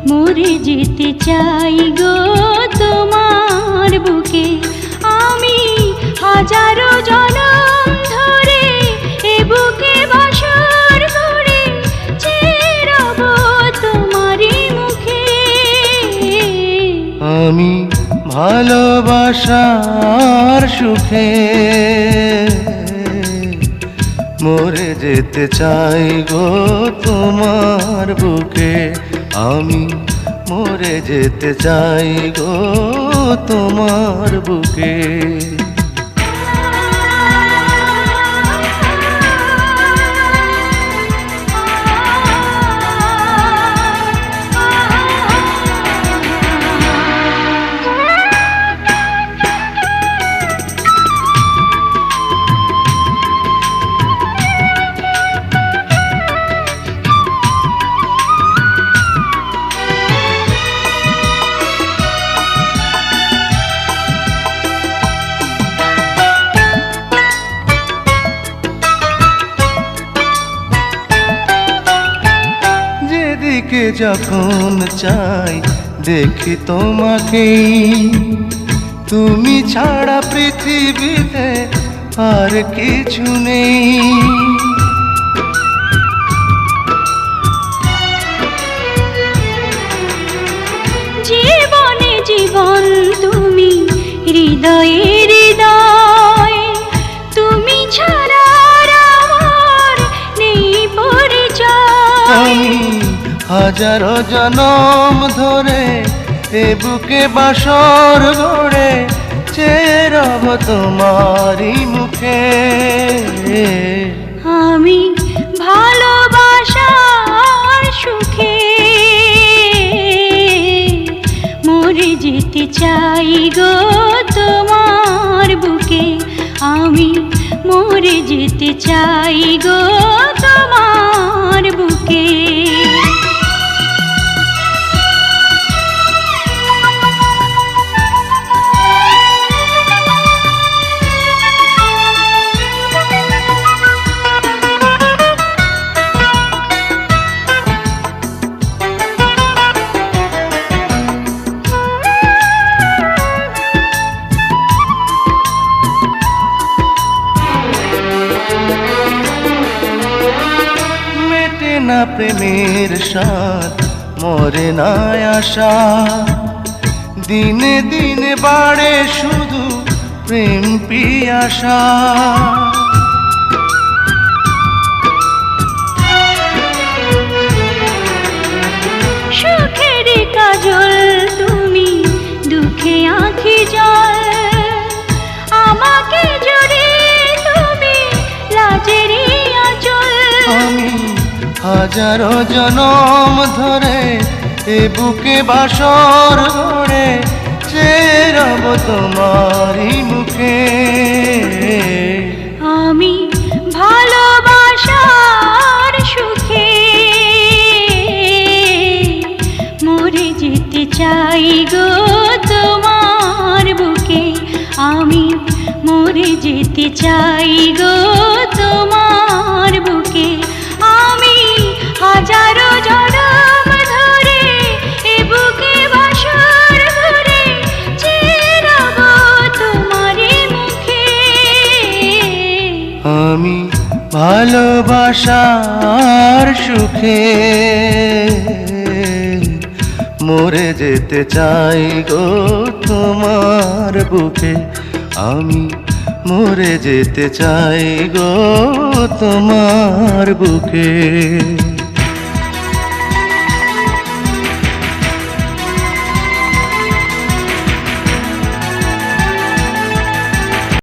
মরে যেতে চাই গো তোমার বুকে। আমি হাজারো জনম ধরে এ বুকে বাসর করে চেয়ে রব তোমারই মুখে। আমি ভালোবাসার সুখে মরে যেতে চাই গো তোমার বুকে। আমি মরে যেতে চাই গো তোমার বুকে। যেদিকে যখন চাই দেখি তোমাকে, তুমি ছাড়া পৃথিবীতে আর কিছু নেই। জীবনে জীবন তুমি, হৃদয়ে হৃদয়, তুমি ছাড়া আমার নেই পরিচয়। আমি হাজারো জনম ধরে এ বুকে বাসর গড়ে চেয়ে রব তোমারই মুখে। আমি ভালোবাসার সুখে মরে যেতে চাই গো তোমার বুকে। আমি মরে যেতে চাই গো তোমার বুকে। না প্রেমের স্বাদ মরে না আশা, দিনে দিনে বাড়ে শুধু প্রেম পিয়াসা। সুখের কাজল তুমি, দুঃখে আঁখি জল, আমাকে জড়িয়ে তুমি লাজেরই আঁচল। আমি হাজারো জনম ধরে এ বুকে বাসর গড়ে চেয়ে রব তোমারই মুখে। আমি ভালোবাসার সুখে মরে যেতে চাই গো তোমার বুকে। আমি মরে যেতে চাই গো তোমার বুকে। আমি হাজারো জনম ধরে এ বুকে বাসর করে চেয়ে রব তোমারই মুখে। আমি ভালোবাসার সুখে মরে যেতে চাই গো তোমার বুকে। আমি মরে যেতে চাই গো তোমার বুকে।